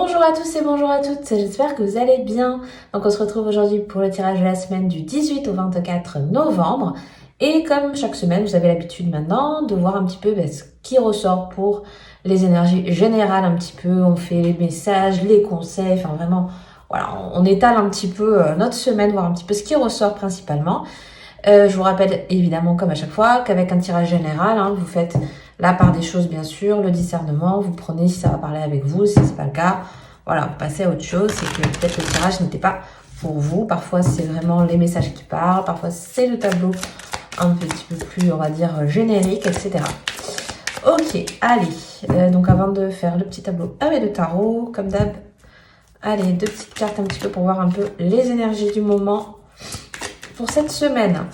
Bonjour à tous et bonjour à toutes, j'espère que vous allez bien. Donc on se retrouve aujourd'hui pour le tirage de la semaine du 18 au 24 novembre. Et comme chaque semaine, vous avez l'habitude maintenant de voir un petit peu ce qui ressort pour les énergies générales un petit peu. On fait les messages, les conseils, enfin vraiment, voilà, on étale un petit peu notre semaine, voir un petit peu ce qui ressort principalement. Je vous rappelle évidemment, comme à chaque fois, qu'avec un tirage général, vous faites la part des choses, bien sûr, le discernement, vous prenez si ça va parler avec vous, si c'est pas le cas, voilà, vous passez à autre chose, c'est que peut-être le tirage n'était pas pour vous. Parfois, c'est vraiment les messages qui parlent, parfois, c'est le tableau un petit peu plus, on va dire, générique, etc. Ok, allez, donc avant de faire le petit tableau avec le tarot, comme d'hab, allez, deux petites cartes un petit peu pour voir un peu les énergies du moment pour cette semaine.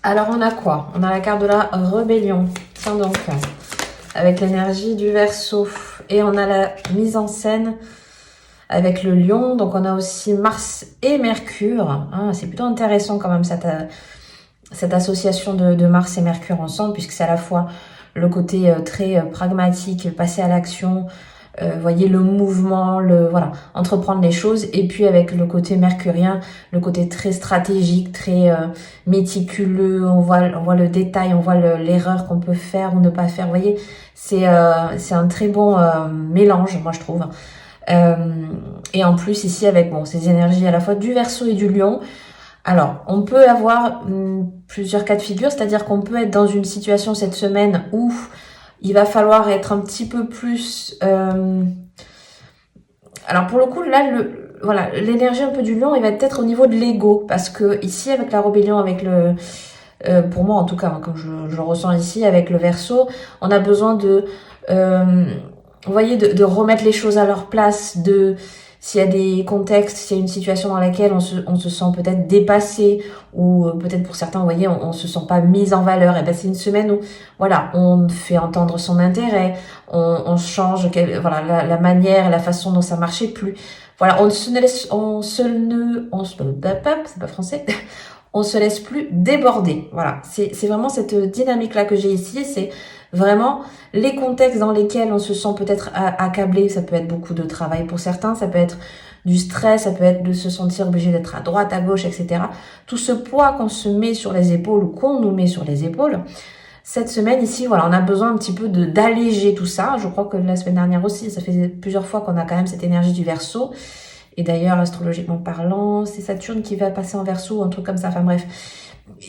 Alors, on a quoi? On a la carte de la rébellion. Tiens donc, avec l'énergie du Verseau. Et on a la mise en scène avec le lion. Donc, on a aussi Mars et Mercure. C'est plutôt intéressant quand même cette association de Mars et Mercure ensemble, puisque c'est à la fois le côté très pragmatique, passer à l'action, voyez le mouvement, voilà, entreprendre les choses, et puis avec le côté mercurien, le côté très stratégique, très méticuleux, on voit le détail, on voit l'erreur qu'on peut faire ou ne pas faire, vous voyez, c'est un très bon mélange, moi je trouve. Et en plus ici avec ces énergies à la fois du Verseau et du Lion. Alors, on peut avoir plusieurs cas de figure, c'est-à-dire qu'on peut être dans une situation cette semaine où il va falloir être un petit peu plus... Alors pour le coup, là, voilà, l'énergie un peu du lion, il va être au niveau de l'ego. Parce que ici, avec la rébellion, avec le... pour moi, en tout cas, comme je le ressens ici, avec le Verseau, on a besoin de... vous voyez, de remettre les choses à leur place, s'il y a des contextes, s'il y a une situation dans laquelle on se sent peut-être dépassé, ou peut-être pour certains, vous voyez, on se sent pas mis en valeur, et ben c'est une semaine où, voilà, on fait entendre son intérêt, on change, voilà, la manière, la façon dont ça marchait plus. Voilà, c'est pas français, on se laisse plus déborder. Voilà, c'est vraiment cette dynamique-là que j'ai ici, c'est vraiment les contextes dans lesquels on se sent peut-être accablé. Ça peut être beaucoup de travail pour certains, ça peut être du stress, ça peut être de se sentir obligé d'être à droite, à gauche, etc. Tout ce poids qu'on se met sur les épaules ou qu'on nous met sur les épaules, cette semaine ici, voilà, on a besoin un petit peu d'alléger tout ça. Je crois que la semaine dernière aussi, ça fait plusieurs fois qu'on a quand même cette énergie du Verseau. Et d'ailleurs, astrologiquement parlant, c'est Saturne qui va passer en Verseau, un truc comme ça, enfin bref.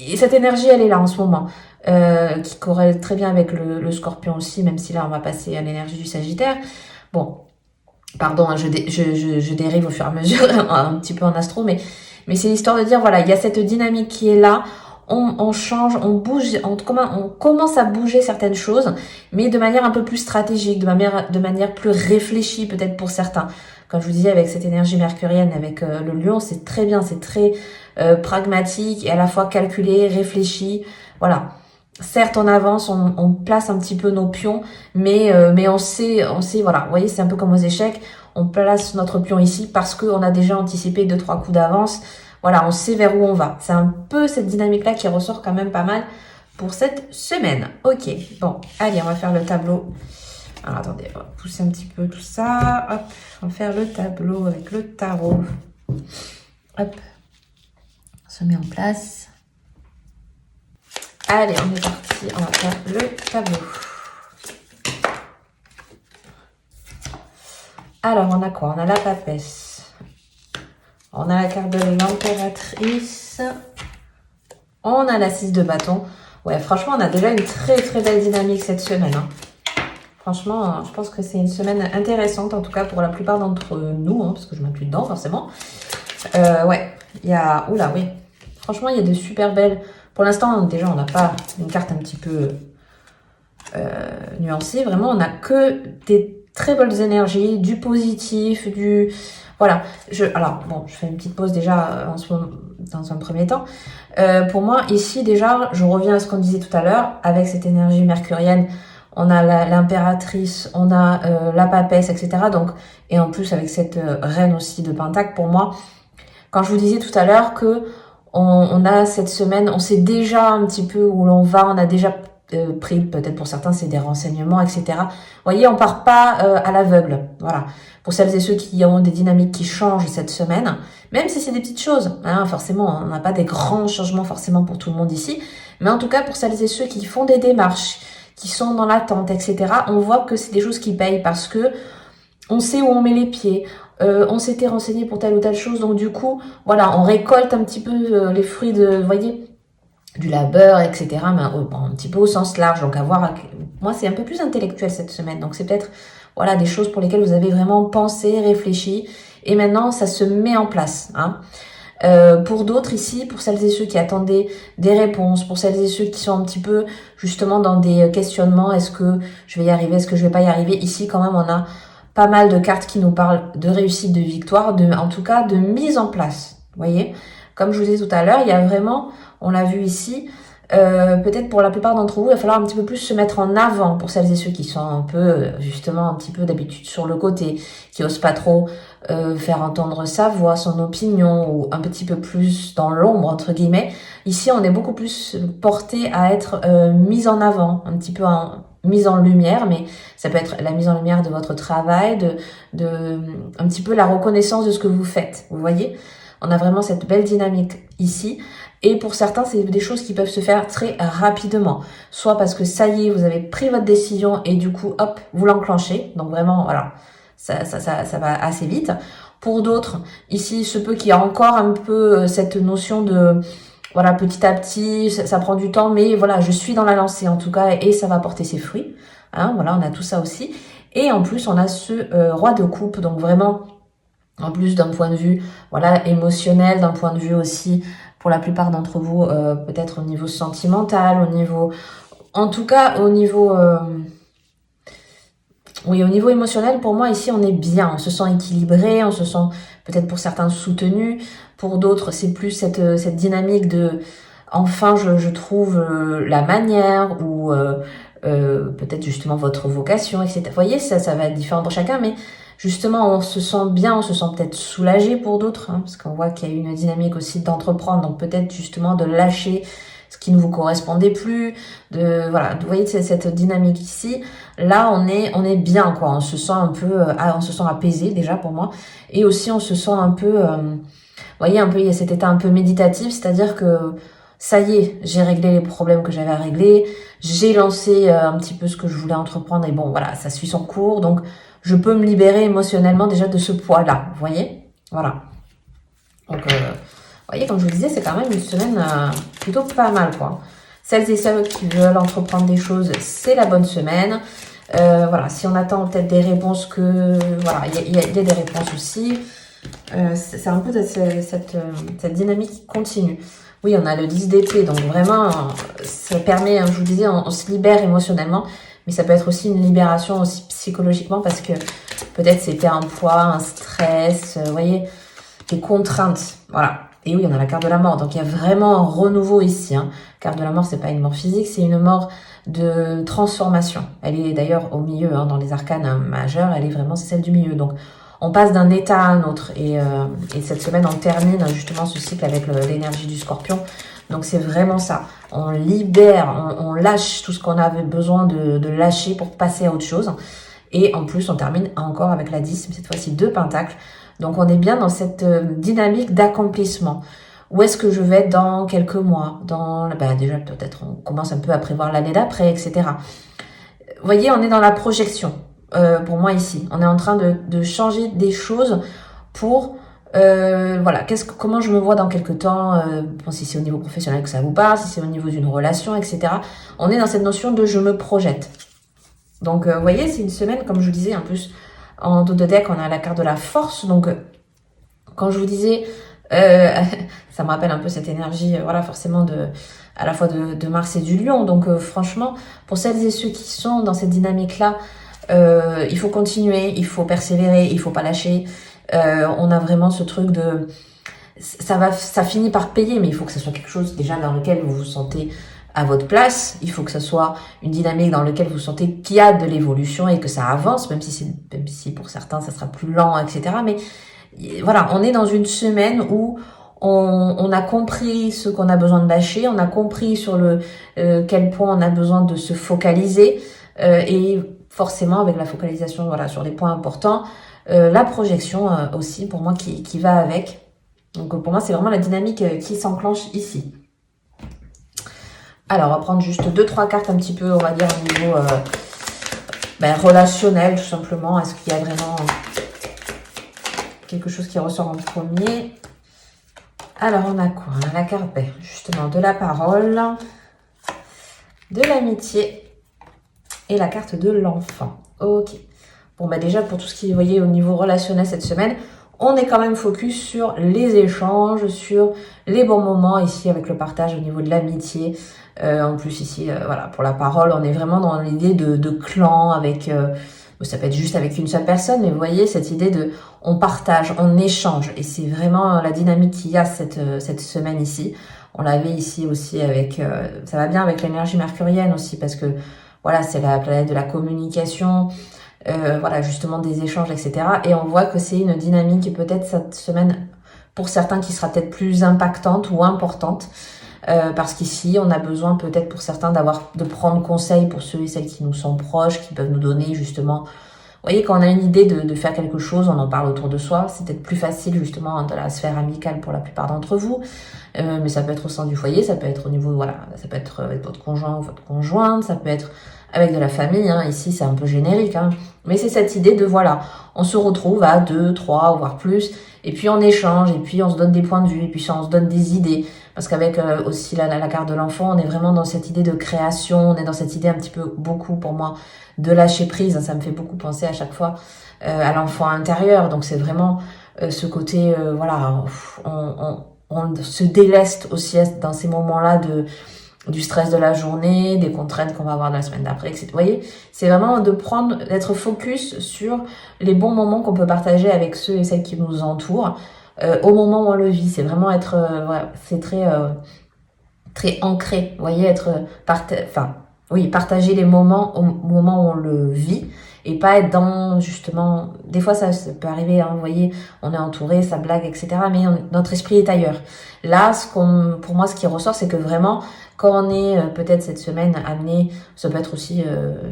Et cette énergie, elle est là en ce moment, qui corrèle très bien avec le Scorpion aussi, même si là, on va passer à l'énergie du Sagittaire. Bon, pardon, je dérive au fur et à mesure, un petit peu en astro, mais c'est l'histoire de dire, voilà, il y a cette dynamique qui est là, on change, on bouge, on commence à bouger certaines choses, mais de manière un peu plus stratégique, de manière plus réfléchie peut-être pour certains. Comme je vous disais, avec cette énergie mercurienne, avec le lion, c'est très bien, c'est très pragmatique et à la fois calculé, réfléchi. Voilà. Certes, on avance, on place un petit peu nos pions, mais on sait, voilà. Vous voyez, c'est un peu comme aux échecs. On place notre pion ici parce qu'on a déjà anticipé 2-3 coups d'avance. Voilà, on sait vers où on va. C'est un peu cette dynamique-là qui ressort quand même pas mal pour cette semaine. Ok, bon, allez, on va faire le tableau. Alors, attendez, on va pousser un petit peu tout ça. Hop, on va faire le tableau avec le tarot. Hop, on se met en place. Allez, on est parti, on va faire le tableau. Alors, on a quoi? On a la papesse. On a la carte de l'impératrice. On a la 6 de bâton. Ouais, franchement, on a déjà une très très belle dynamique cette semaine. Franchement, je pense que c'est une semaine intéressante, en tout cas pour la plupart d'entre nous, parce que je m'inclus dedans forcément. Ouais, il y a... Oula, oui. Franchement, il y a de super belles... Pour l'instant, déjà, on n'a pas une carte un petit peu nuancée. Vraiment, on n'a que des très belles énergies, du positif, du... Voilà. Alors, bon, je fais une petite pause déjà dans un premier temps. Pour moi, ici, déjà, je reviens à ce qu'on disait tout à l'heure, avec cette énergie mercurienne, on a l'impératrice, on a la papesse, etc. Donc, et en plus, avec cette reine aussi de Pentacle, pour moi, quand je vous disais tout à l'heure que on a cette semaine, on sait déjà un petit peu où l'on va, on a déjà pris, peut-être pour certains, c'est des renseignements, etc. Vous voyez, on part pas à l'aveugle. Voilà. Pour celles et ceux qui ont des dynamiques qui changent cette semaine, même si c'est des petites choses, hein, forcément, on n'a pas des grands changements forcément pour tout le monde ici, mais en tout cas, pour celles et ceux qui font des démarches, qui sont dans l'attente, etc., on voit que c'est des choses qui payent parce que on sait où on met les pieds, on s'était renseigné pour telle ou telle chose, donc du coup, voilà, on récolte un petit peu les fruits de, vous voyez, du labeur, etc., mais un petit peu au sens large, donc à voir, moi c'est un peu plus intellectuel cette semaine, donc c'est peut-être, voilà, des choses pour lesquelles vous avez vraiment pensé, réfléchi, et maintenant ça se met en place, hein. Pour d'autres ici, pour celles et ceux qui attendaient des réponses, pour celles et ceux qui sont un petit peu justement dans des questionnements, est-ce que je vais y arriver, est-ce que je vais pas y arriver, ici quand même on a pas mal de cartes qui nous parlent de réussite, de victoire, en tout cas de mise en place, vous voyez. Comme je vous disais tout à l'heure, il y a vraiment, on l'a vu ici, peut-être pour la plupart d'entre vous, il va falloir un petit peu plus se mettre en avant pour celles et ceux qui sont un peu, justement, un petit peu d'habitude sur le côté, qui osent pas trop faire entendre sa voix, son opinion, ou un petit peu plus dans l'ombre, entre guillemets. Ici, on est beaucoup plus porté à être mis en avant, un petit peu mise en lumière, mais ça peut être la mise en lumière de votre travail, un petit peu la reconnaissance de ce que vous faites, vous voyez. On a vraiment cette belle dynamique ici. Et pour certains, c'est des choses qui peuvent se faire très rapidement. Soit parce que ça y est, vous avez pris votre décision et du coup, hop, vous l'enclenchez. Donc vraiment, voilà, ça va assez vite. Pour d'autres, ici, ce peut qu'il y a encore un peu cette notion de, voilà, petit à petit, ça prend du temps, mais voilà, je suis dans la lancée en tout cas et ça va porter ses fruits. Hein, voilà, on a tout ça aussi. Et en plus, on a ce roi de coupe, donc vraiment, en plus d'un point de vue, voilà, émotionnel, d'un point de vue aussi, pour la plupart d'entre vous, peut-être au niveau sentimental, au niveau, en tout cas, au niveau, oui, au niveau émotionnel, pour moi, ici, on est bien, on se sent équilibré, on se sent peut-être pour certains soutenu, pour d'autres, c'est plus cette dynamique de, enfin, je trouve la manière ou peut-être justement votre vocation, etc. Vous voyez, ça va être différent pour chacun, mais justement, on se sent bien, on se sent peut-être soulagé pour d'autres, hein, parce qu'on voit qu'il y a une dynamique aussi d'entreprendre, donc peut-être justement de lâcher ce qui ne vous correspondait plus, voilà, vous voyez cette dynamique ici. Là, on est bien, quoi. On se sent un peu, on se sent apaisé déjà pour moi, et aussi on se sent un peu, vous voyez, un peu, il y a cet état un peu méditatif, c'est-à-dire que ça y est, j'ai réglé les problèmes que j'avais à régler, j'ai lancé un petit peu ce que je voulais entreprendre, et bon, voilà, ça suit son cours, donc je peux me libérer émotionnellement déjà de ce poids-là, vous voyez. Voilà. Donc, vous voyez, comme je vous disais, c'est quand même une semaine plutôt pas mal, quoi. Celles et ceux qui veulent entreprendre des choses, c'est la bonne semaine. Voilà, si on attend peut-être des réponses voilà, il y a des réponses aussi. C'est un peu cette dynamique qui continue. Oui, on a le 10 d'épée, donc vraiment, ça permet, je vous disais, on se libère émotionnellement, mais ça peut être aussi une libération aussi psychologiquement parce que peut-être c'était un poids, un stress, vous voyez, des contraintes, voilà. Et oui, on a la carte de la mort, donc il y a vraiment un renouveau ici. Hein. Carte de la mort, c'est pas une mort physique, c'est une mort de transformation. Elle est d'ailleurs au milieu, hein, dans les arcanes majeurs, elle est vraiment, c'est celle du milieu. Donc, on passe d'un état à un autre. Et cette semaine, on termine justement ce cycle avec l'énergie du scorpion. Donc, c'est vraiment ça. On libère, on lâche tout ce qu'on avait besoin de lâcher pour passer à autre chose. Et en plus, on termine encore avec la 10, mais cette fois-ci 2 pentacles. Donc, on est bien dans cette dynamique d'accomplissement. Où est-ce que je vais être dans quelques mois déjà, peut-être, on commence un peu à prévoir l'année d'après, etc. Vous voyez, on est dans la projection. Pour moi ici, on est en train de changer des choses pour voilà, comment je me vois dans quelques temps, bon, si c'est au niveau professionnel que ça vous parle, si c'est au niveau d'une relation, etc. On est dans cette notion de je me projette. Donc vous voyez, c'est une semaine, comme je vous disais, en plus en dos de deck, on a la carte de la force. Donc quand je vous disais, ça me rappelle un peu cette énergie, voilà, forcément à la fois de Mars et du Lion. Donc franchement, pour celles et ceux qui sont dans cette dynamique-là, il faut continuer, il faut persévérer, il faut pas lâcher. On a vraiment ce truc de, ça finit par payer, mais il faut que ce soit quelque chose déjà dans lequel vous vous sentez à votre place. Il faut que ce soit une dynamique dans laquelle vous sentez qu'il y a de l'évolution et que ça avance, même si pour certains ça sera plus lent, etc. Mais voilà, on est dans une semaine où on a compris ce qu'on a besoin de lâcher, on a compris sur le quel point on a besoin de se focaliser et forcément avec la focalisation voilà sur les points importants, la projection aussi pour moi qui va avec. Donc pour moi c'est vraiment la dynamique qui s'enclenche ici. Alors on va prendre juste 2-3 cartes un petit peu on va dire au niveau relationnel tout simplement. Est-ce qu'il y a vraiment quelque chose qui ressort en premier? Alors, on a quoi? On a la carte, justement, de la parole, de l'amitié et la carte de l'enfant. Ok. Bon, déjà, pour tout ce qui est, vous voyez, au niveau relationnel cette semaine, on est quand même focus sur les échanges, sur les bons moments ici avec le partage au niveau de l'amitié. En plus, ici, voilà, pour la parole, on est vraiment dans l'idée de clan avec... ça peut être juste avec une seule personne, mais vous voyez, cette idée de on partage, on échange. Et c'est vraiment la dynamique qu'il y a cette semaine ici. On l'avait ici aussi avec... ça va bien avec l'énergie mercurienne aussi, parce que voilà, c'est la planète de la communication, voilà, justement des échanges, etc. Et on voit que c'est une dynamique qui peut-être cette semaine, pour certains, qui sera peut-être plus impactante ou importante. Parce qu'ici, on a besoin peut-être pour certains de prendre conseil pour ceux et celles qui nous sont proches, qui peuvent nous donner justement... Vous voyez, quand on a une idée de faire quelque chose, on en parle autour de soi. C'est peut-être plus facile justement de la sphère amicale pour la plupart d'entre vous. Mais ça peut être au sein du foyer, ça peut être au niveau... Voilà, ça peut être avec votre conjoint ou votre conjointe, ça peut être avec de la famille. Hein. Ici, c'est un peu générique. Hein. Mais c'est cette idée de, voilà, on se retrouve à 2, 3, voire plus. Et puis on échange, et puis on se donne des points de vue, et puis on se donne des idées. Parce qu'avec aussi la carte de l'enfant, on est vraiment dans cette idée de création, on est dans cette idée un petit peu beaucoup pour moi de lâcher prise. Ça me fait beaucoup penser à chaque fois à l'enfant intérieur. Donc c'est vraiment ce côté, voilà, on se déleste aussi dans ces moments-là du stress de la journée, des contraintes qu'on va avoir la semaine d'après, etc. Vous voyez, c'est vraiment d'être focus sur les bons moments qu'on peut partager avec ceux et celles qui nous entourent. Au moment où on le vit, c'est vraiment être, voilà, c'est très ancré, vous voyez, partager les moments au moment où on le vit et pas être dans, justement, des fois ça peut arriver, hein, vous voyez, on est entouré, ça blague, etc., mais notre esprit est ailleurs. Là, pour moi, ce qui ressort, c'est que vraiment, quand on est peut-être cette semaine amené, ça peut être aussi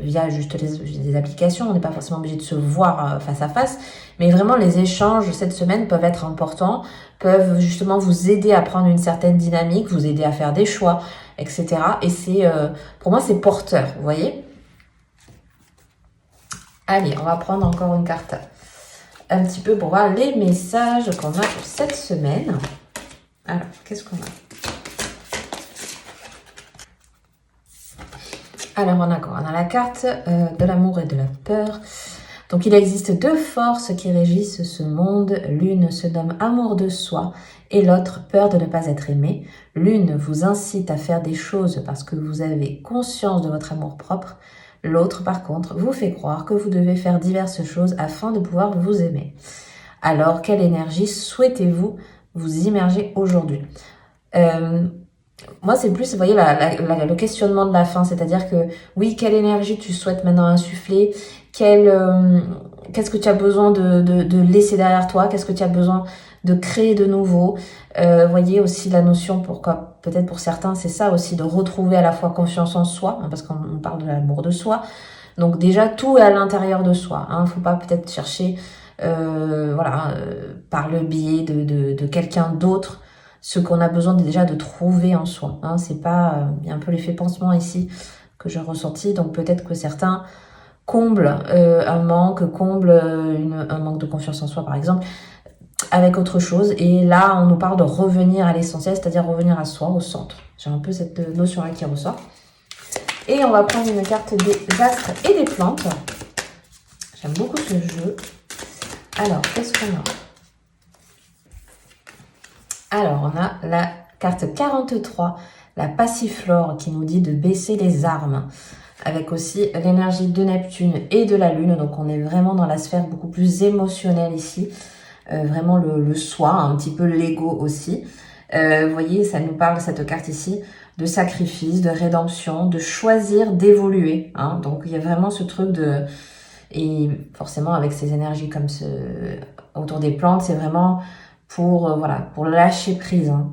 via juste des applications, on n'est pas forcément obligé de se voir face à face, mais vraiment les échanges cette semaine peuvent être importants, peuvent justement vous aider à prendre une certaine dynamique, vous aider à faire des choix, etc. Et c'est, pour moi, c'est porteur, vous voyez. Allez, on va prendre encore une carte un petit peu pour voir les messages qu'on a pour cette semaine. Alors, qu'est-ce qu'on a? Alors, on a quoi? On a la carte de l'amour et de la peur. Donc, il existe deux forces qui régissent ce monde. L'une se nomme amour de soi et l'autre peur de ne pas être aimé. L'une vous incite à faire des choses parce que vous avez conscience de votre amour propre. L'autre, par contre, vous fait croire que vous devez faire diverses choses afin de pouvoir vous aimer. Alors, quelle énergie souhaitez-vous vous immerger aujourd'hui? Moi, c'est plus, vous voyez, le questionnement de la fin, c'est-à-dire que, oui, quelle énergie tu souhaites maintenant insuffler? Qu'est-ce que tu as besoin de laisser derrière toi? Qu'est-ce que tu as besoin de créer de nouveau? Voyez aussi la notion, pourquoi peut-être pour certains, c'est ça aussi, de retrouver à la fois confiance en soi, hein, parce qu'on parle de l'amour de soi. Donc déjà, tout est à l'intérieur de soi. Hein, faut pas peut-être chercher, par le biais de quelqu'un d'autre, ce qu'on a besoin déjà de trouver en soi. Hein, c'est pas, il y a un peu l'effet pansement ici que j'ai ressenti. Donc peut-être que certains comblent un manque, un manque de confiance en soi, par exemple, avec autre chose. Et là, on nous parle de revenir à l'essentiel, c'est-à-dire revenir à soi, au centre. J'ai un peu cette notion-là qui ressort. Et on va prendre une carte des astres et des plantes. J'aime beaucoup ce jeu. Alors, qu'est-ce qu'on a? Alors, on a la carte 43, la passiflore, qui nous dit de baisser les armes. Avec aussi l'énergie de Neptune et de la Lune. Donc, on est vraiment dans la sphère beaucoup plus émotionnelle ici. Vraiment le soi, un petit peu l'ego aussi. Vous voyez, ça nous parle, cette carte ici, de sacrifice, de rédemption, de choisir d'évoluer. Hein. Donc, il y a vraiment ce truc de... Et forcément, avec ces énergies comme autour des plantes, c'est vraiment pour, voilà, pour lâcher prise. Hein.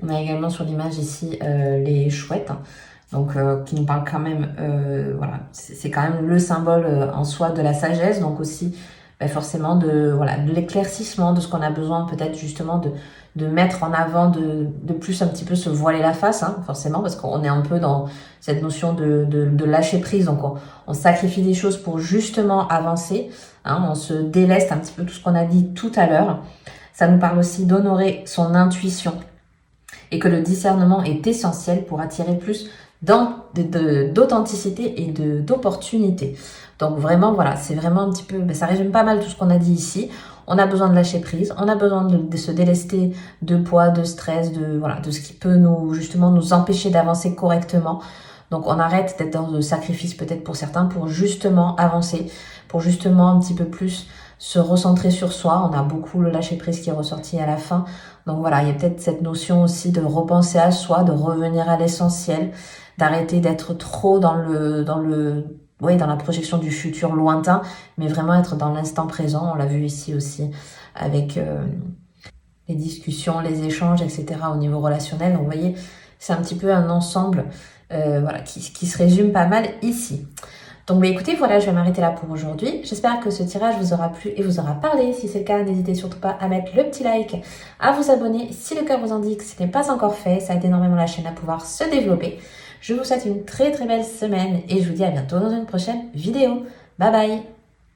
On a également sur l'image ici les chouettes, hein, donc qui nous parlent quand même, voilà, c'est quand même le symbole en soi de la sagesse, donc aussi forcément de l'éclaircissement de ce qu'on a besoin peut-être justement de mettre en avant, de plus un petit peu se voiler la face, hein, forcément, parce qu'on est un peu dans cette notion de lâcher prise, donc on sacrifie des choses pour justement avancer, hein, on se déleste un petit peu tout ce qu'on a dit tout à l'heure. Ça nous parle aussi d'honorer son intuition et que le discernement est essentiel pour attirer plus d'authenticité et d'opportunité. Donc vraiment, voilà, c'est vraiment un petit peu, ça résume pas mal tout ce qu'on a dit ici. On a besoin de lâcher prise, on a besoin de se délester de poids, de stress, de ce qui peut justement nous empêcher d'avancer correctement. Donc on arrête d'être dans le sacrifice peut-être pour certains pour justement avancer, pour justement un petit peu plus se recentrer sur soi. On a beaucoup le lâcher prise qui est ressorti à la fin. Donc voilà, il y a peut-être cette notion aussi de repenser à soi, de revenir à l'essentiel, d'arrêter d'être trop dans la projection du futur lointain, mais vraiment être dans l'instant présent. On l'a vu ici aussi avec les discussions, les échanges, etc. au niveau relationnel. Donc vous voyez, c'est un petit peu un ensemble qui se résume pas mal ici. Donc écoutez, voilà, je vais m'arrêter là pour aujourd'hui. J'espère que ce tirage vous aura plu et vous aura parlé. Si c'est le cas, n'hésitez surtout pas à mettre le petit like, à vous abonner si le cœur vous indique que ce n'est pas encore fait. Ça aide énormément la chaîne à pouvoir se développer. Je vous souhaite une très très belle semaine et je vous dis à bientôt dans une prochaine vidéo. Bye bye!